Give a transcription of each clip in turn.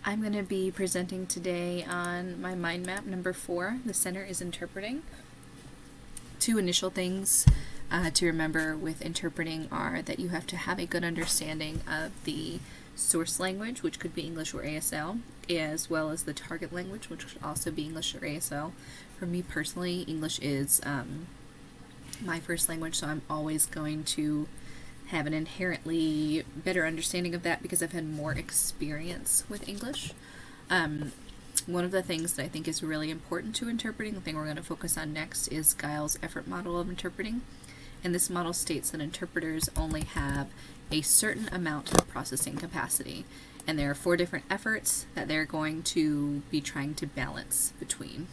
I'm going to be presenting today on my mind map number 4. The center is interpreting. Two initial things to remember with interpreting are that you have to have a good understanding of the source language, which could be English or ASL, as well as the target language, which could also be English or ASL. For me personally, English is my first language, so I'm always going to have an inherently better understanding of that because I've had more experience with English. One of the things that I think is really important to interpreting, the thing we're going to focus on next, is Giles' effort model of interpreting. And this model states that interpreters only have a certain amount of processing capacity. And there are 4 different efforts that they're going to be trying to balance between.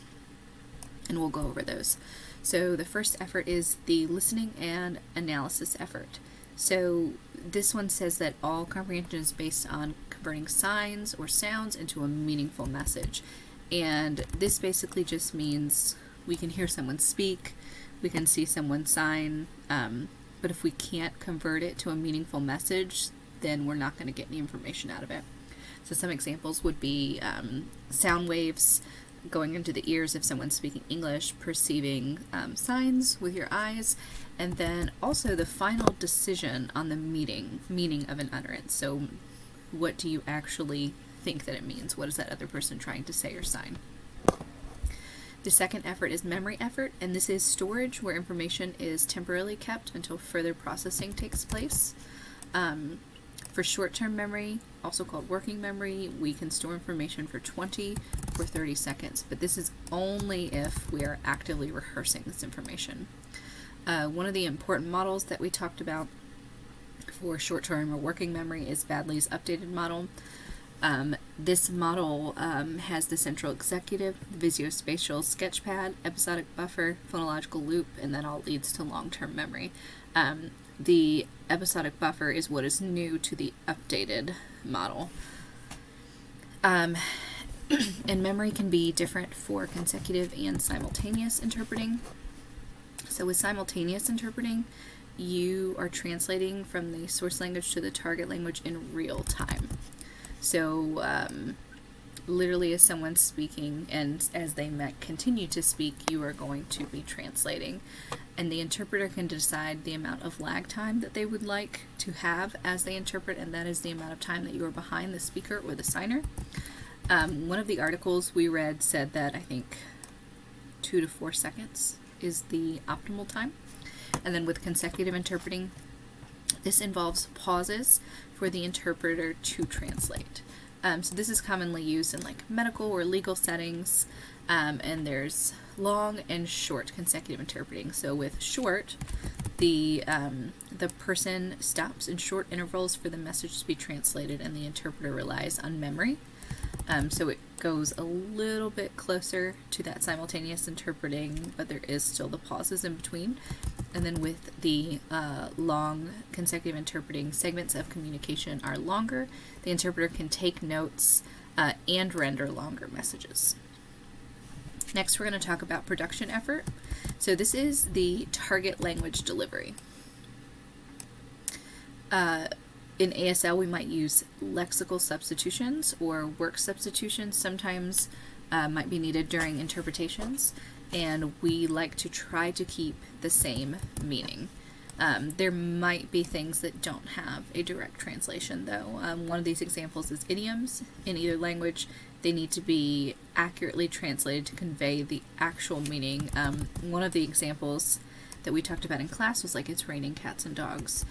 And we'll go over those. So the first effort is the listening and analysis effort. So this one says that all comprehension is based on converting signs or sounds into a meaningful message. And this basically just means we can hear someone speak, we can see someone sign, but if we can't convert it to a meaningful message, then we're not going to get any information out of it. So some examples would be sound waves going into the ears if someone's speaking English, perceiving signs with your eyes, and then also the final decision on the meaning of an utterance. So what do you actually think that it means? What is that other person trying to say or sign? The second effort is memory effort, and this is storage where information is temporarily kept until further processing takes place. For short-term memory, also called working memory, we can store information for 20 or 30 seconds, but this is only if we are actively rehearsing this information. One of the important models that we talked about for short-term or working memory is Baddeley's updated model. This model has the central executive, visuospatial sketchpad, episodic buffer, phonological loop, and that all leads to long-term memory. The episodic buffer is what is new to the updated model. And memory can be different for consecutive and simultaneous interpreting. So with simultaneous interpreting, you are translating from the source language to the target language in real time. So literally as someone's speaking and as they continue to speak, you are going to be translating. And the interpreter can decide the amount of lag time that they would like to have as they interpret, and that is the amount of time that you are behind the speaker or the signer. One of the articles we read said that I think 2 to 4 seconds is the optimal time. And then with consecutive interpreting, this involves pauses for the interpreter to translate. So this is commonly used in like medical or legal settings, and there's long and short consecutive interpreting. So with short, the person stops in short intervals for the message to be translated, and the interpreter relies on memory. So it goes a little bit closer to that simultaneous interpreting, but there is still the pauses in between. And then with the long consecutive interpreting, segments of communication are longer. The interpreter can take notes and render longer messages. Next, we're going to talk about production effort. So this is the target language delivery. In ASL, we might use lexical substitutions or work substitutions. Sometimes might be needed during interpretations, and we like to try to keep the same meaning. There might be things that don't have a direct translation, though. One of these examples is idioms. In either language, they need to be accurately translated to convey the actual meaning. One of the examples that we talked about in class was like, it's raining cats and dogs,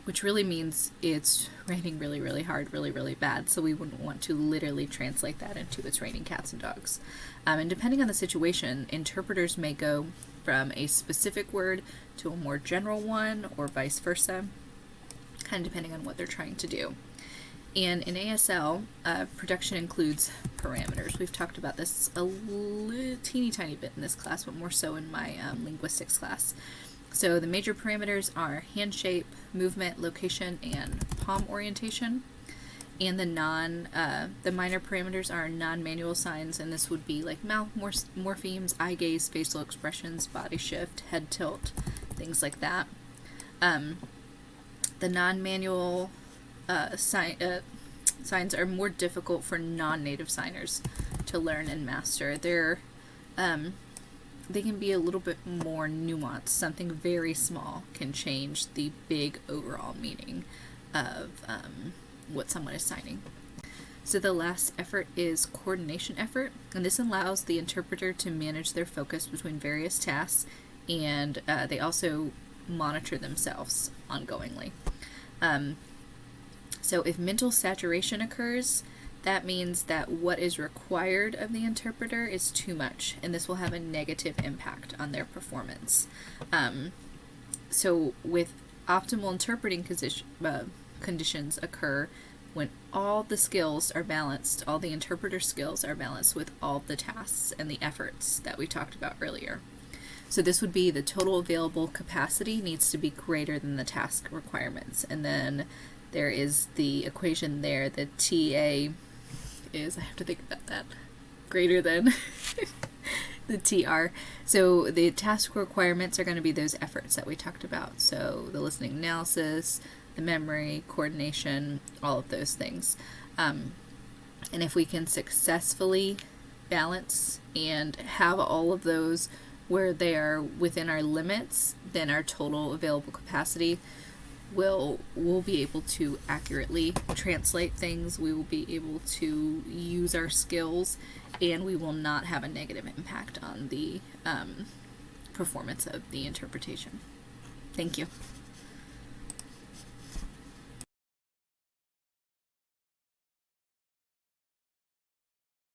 which really means it's raining really, really hard, really, really bad. So we wouldn't want to literally translate that into it's raining cats and dogs. And depending on the situation, interpreters may go from a specific word to a more general one, or vice versa, kind of depending on what they're trying to do. And in ASL, production includes parameters. We've talked about this a teeny tiny bit in this class, but more so in my linguistics class. So the major parameters are hand shape, movement, location, and palm orientation. And the minor parameters are non-manual signs, and this would be like mouth morphemes, eye gaze, facial expressions, body shift, head tilt, things like that. The non-manual signs are more difficult for non-native signers to learn and master. They can be a little bit more nuanced. Something very small can change the big overall meaning of what someone is signing. So the last effort is coordination effort, and this allows the interpreter to manage their focus between various tasks, and they also monitor themselves ongoingly. So if mental saturation occurs, that means that what is required of the interpreter is too much, and this will have a negative impact on their performance. So with optimal interpreting conditions occur when all the skills are balanced, all the interpreter skills are balanced with all the tasks and the efforts that we talked about earlier. So this would be the total available capacity needs to be greater than the task requirements. And then there is the equation there, the TA is, I have to think about that, greater than the TR. So the task requirements are going to be those efforts that we talked about. So the listening analysis, the memory, coordination, all of those things. And if we can successfully balance and have all of those where they are within our limits, then our total available capacity we'll be able to accurately translate things, we will be able to use our skills, and we will not have a negative impact on the performance of the interpretation. Thank you.